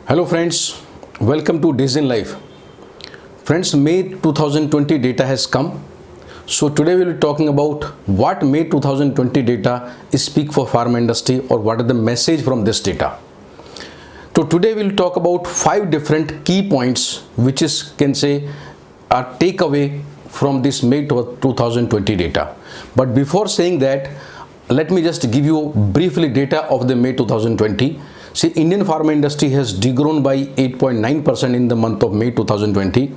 Hello friends, welcome to Days in Life. Friends, May 2020 data has come. So today we will be talking about what May 2020 data speak for pharma industry or what is the message from this data. So today we will talk about 5 different key points which is can say a takeaway from this May 2020 data. But before saying that, let me just give you briefly data of the May 2020. See, Indian pharma industry has degrown by 8.9% in the month of May 2020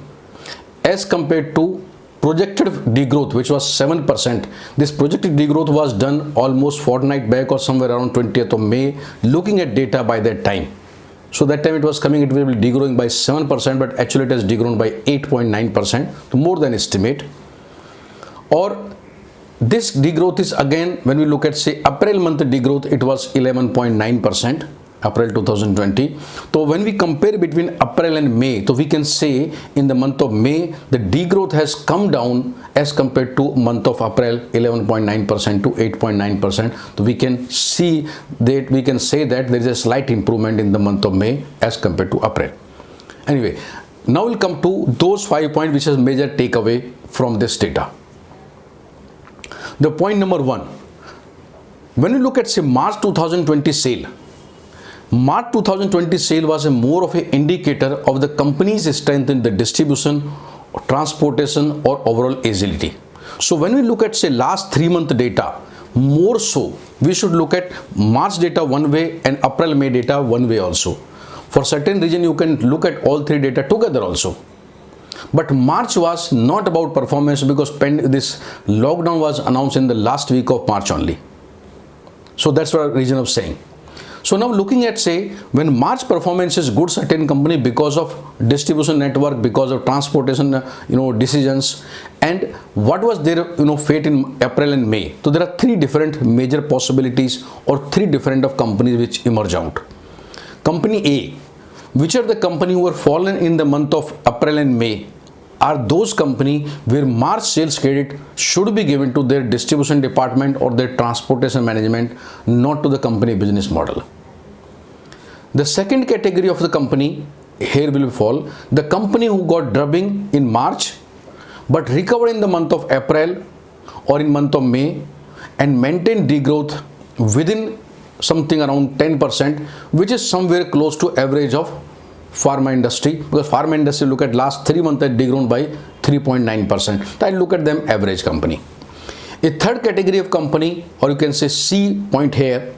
as compared to projected degrowth, which was 7%. This projected degrowth was done almost fortnight back or somewhere around 20th of May, looking at data by that time. So that time it was coming, it will be degrowing by 7%, but actually it has degrown by 8.9%, more than estimate. Or this degrowth is again, when we look at say April month degrowth, it was 11.9%. April 2020. So when we compare between April and May, so we can say in the month of May the degrowth has come down as compared to month of April, 11.9% to 8.9%. So we can see that, we can say that there is a slight improvement in the month of May as compared to April. Anyway, now we'll come to those 5 points which is major takeaway from this data. The point number 1, when we look at say March 2020 sale, March 2020 sale was a more of an indicator of the company's strength in the distribution, transportation or overall agility. So when we look at say last 3 month data, more so we should look at March data one way and April May data one way also. For certain reason you can look at all 3 data together also. But March was not about performance because this lockdown was announced in the last week of March only. So that's the reason of saying. So now looking at say when March performance is good, certain company because of distribution network, because of transportation decisions, and what was their fate in April and May. So there are 3 different major possibilities or 3 different of companies which emerge out. Company A, which are the company who were fallen in the month of April and May, are those company where March sales credit should be given to their distribution department or their transportation management, not to the company business model. The second category of the company here will fall the company who got drubbing in March but recovered in the month of April or in month of May and maintained degrowth within something around 10%, which is somewhere close to average of pharma industry, because pharma industry look at last 3 months had degrown by 3.9%. I look at them average company. A third category of company, or you can say C point here,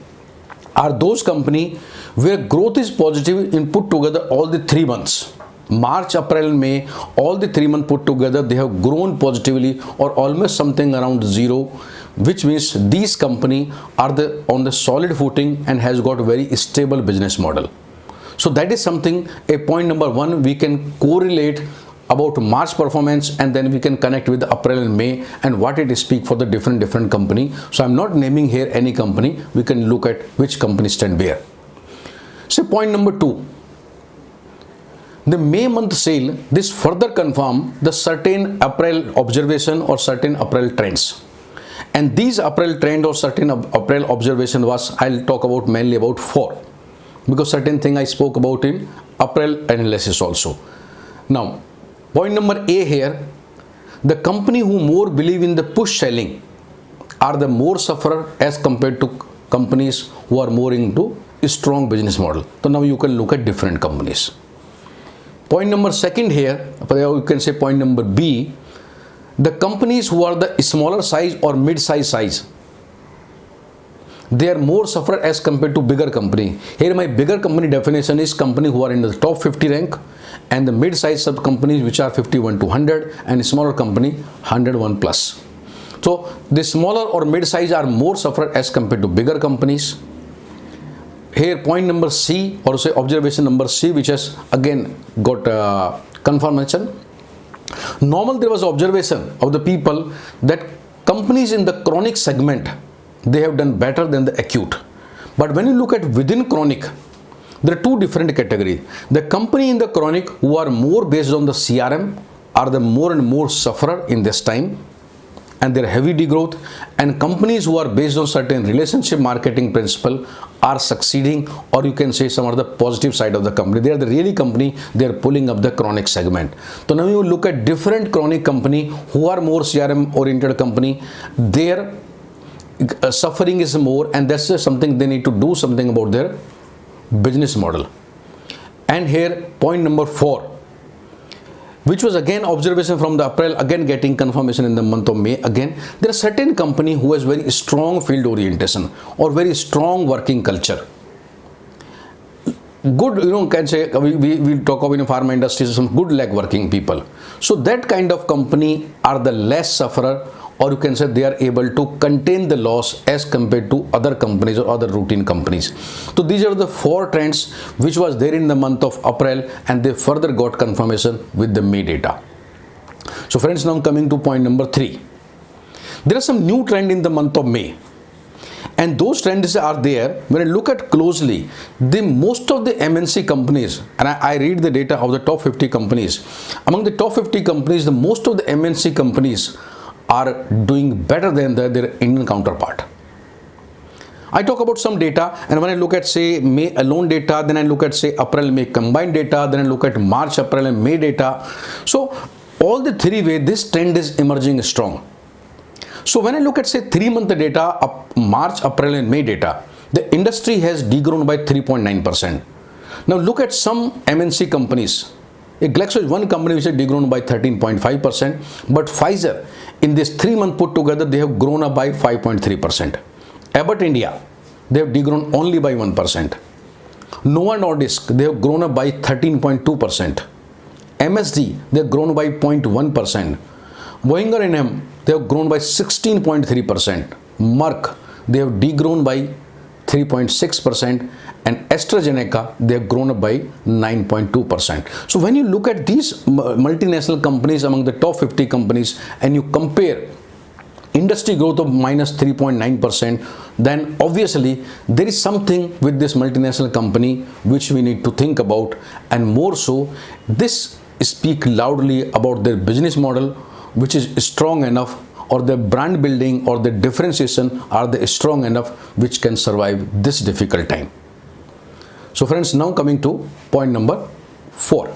are those company where growth is positive in put together all the 3 months. March, April, May, all the 3 months put together, they have grown positively or almost something around 0, which means these company are on the solid footing and has got very stable business model. So that is something, a point number 1, we can correlate about March performance and then we can connect with April and May and what it speak for the different company. So I'm not naming here any company, we can look at which company stand where. So point number 2, the May month sale, this further confirm the certain April observation or certain April trends. And these April trend or certain April observation was, I'll talk about mainly about 4. Because certain thing I spoke about in April analysis also. Now, point number A here, the company who more believe in the push selling are the more sufferer as compared to companies who are more into a strong business model. So now you can look at different companies. Point number 2 here, you can say point number B, the companies who are the smaller size or mid-size, they are more suffer as compared to bigger company. Here my bigger company definition is company who are in the top 50 rank and the mid-size sub companies which are 51 to 100 and smaller company 101 plus. So the smaller or mid-size are more suffer as compared to bigger companies. Here point number C or say observation number C, which has again got confirmation. Normal there was observation of the people that companies in the chronic segment, they have done better than the acute. But when you look at within chronic, there are 2 different categories. The company in the chronic who are more based on the CRM are the more and more sufferer in this time. and their heavy degrowth, and companies who are based on certain relationship marketing principle are succeeding, or you can say some are the positive side of the company. They are the really company, they are pulling up the chronic segment. So now you look at different chronic company who are more CRM oriented company, their suffering is more, and that's just something they need to do something about their business model. And here point number 4, which was again observation from the April, again getting confirmation in the month of May. Again, there are certain company who has very strong field orientation or very strong working culture. Good, can say, we talk about in pharma industry, some good leg working people. So that kind of company are the less sufferer, or you can say they are able to contain the loss as compared to other companies or other routine companies. So these are the 4 trends which was there in the month of April, and they further got confirmation with the May data. So friends, now coming to point number 3. There are some new trend in the month of May, and those trends are there. When I look at closely, most of the MNC companies, and I read the data of the top 50 companies. Among the top 50 companies, the most of the MNC companies are doing better than their Indian counterpart. I talk about some data, and when I look at say May alone data, then I look at say April May combined data, then I look at March, April and May data. So all the 3 ways this trend is emerging strong. So when I look at say 3-month data of March, April and May data, the industry has degrown by 3.9%. Now look at some MNC companies. Glaxo is one company which has degrown by 13.5%, but Pfizer in this 3-month put together, they have grown up by 5.3%. Abbott India, they have degrown only by 1%. Novo Nordisk, they have grown up by 13.2%. MSD, they have grown by 0.1%. Boehringer Ingelheim, they have grown by 16.3%. Merck, they have degrown by 3.6%, and AstraZeneca, they have grown up by 9.2%. So when you look at these multinational companies among the top 50 companies, and you compare industry growth of minus 3.9%, then obviously there is something with this multinational company which we need to think about, and more so, this speak loudly about their business model, which is strong enough, or the brand building or the differentiation are they strong enough which can survive this difficult time. So friends, now coming to point number 4.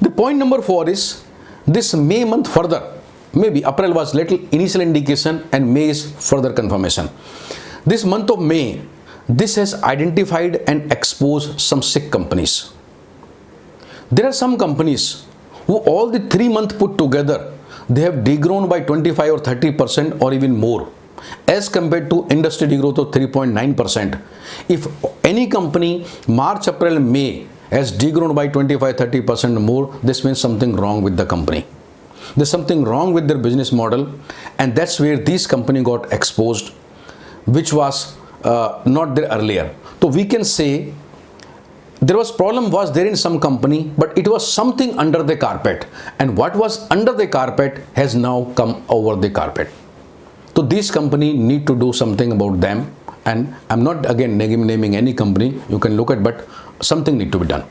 The point number 4 is this May month further, maybe April was little initial indication and May is further confirmation. This month of May, this has identified and exposed some sick companies. There are some companies who all the 3 months put together, they have degrown by 25 or 30% or even more, as compared to industry degrowth of 3.9%. If any company March, April, May has degrown by 25-30% more, this means something wrong with the company. There's something wrong with their business model, and that's where this company got exposed, which was not there earlier. So we can say there was problem was there in some company, but it was something under the carpet, and what was under the carpet has now come over the carpet. So this company need to do something about them, and I'm not again naming any company, you can look at, but something need to be done.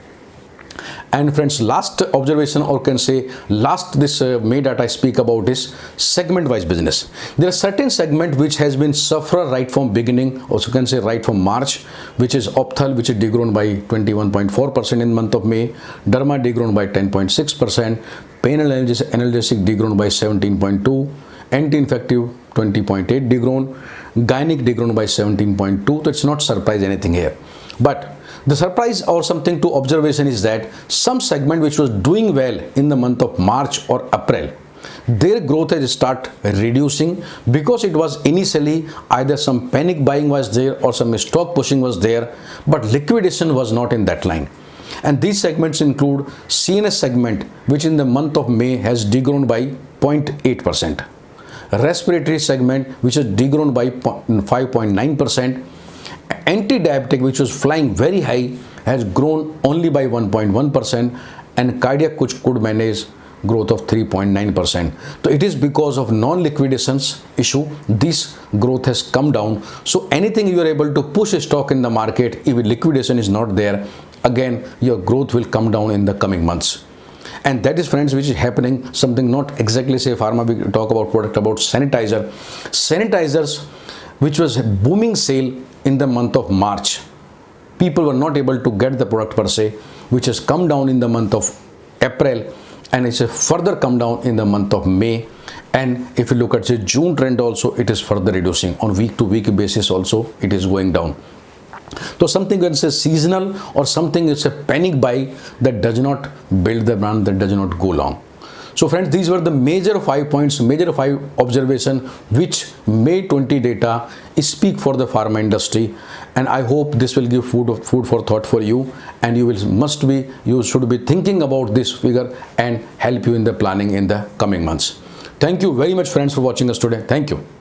And friends, last observation, or can say last this May data I speak about is segment wise business. There are certain segment which has been suffer right from beginning, also can say right from March, which is Opthal, which is degrown by 21.4% in the month of May, Derma degrown by 10.6%, pain analgesic degrown by 17.2%, anti-infective 20.8 degrown, gynec degrown by 17.2%. So it's not surprise anything here, but the surprise or something to observation is that some segment which was doing well in the month of March or April, their growth has start reducing, because it was initially either some panic buying was there or some stock pushing was there, but liquidation was not in that line. And these segments include CNS segment, which in the month of May has degrown by 0.8%. Respiratory segment, which has degrown by 5.9%. Anti-diabetic, which was flying very high, has grown only by 1.1%, and cardiac, which could manage growth of 3.9%. So it is because of non-liquidations issue, this growth has come down. So anything you are able to push a stock in the market, if liquidation is not there, again your growth will come down in the coming months. And that is, friends, which is happening, something not exactly say pharma, we talk about product about sanitizer. Sanitizers, which was booming sale in the month of March. People were not able to get the product per se, which has come down in the month of April, and it's a further come down in the month of May. And if you look at the June trend also, it is further reducing on week to week basis also, it is going down. So something that is a seasonal or something is a panic buy that does not build the brand, that does not go long. So friends, these were the major 5 points, major 5 observation which May 20 data speak for the pharma industry. And I hope this will give food for thought for you, and you should be thinking about this figure and help you in the planning in the coming months. Thank you very much, friends, for watching us today. Thank you.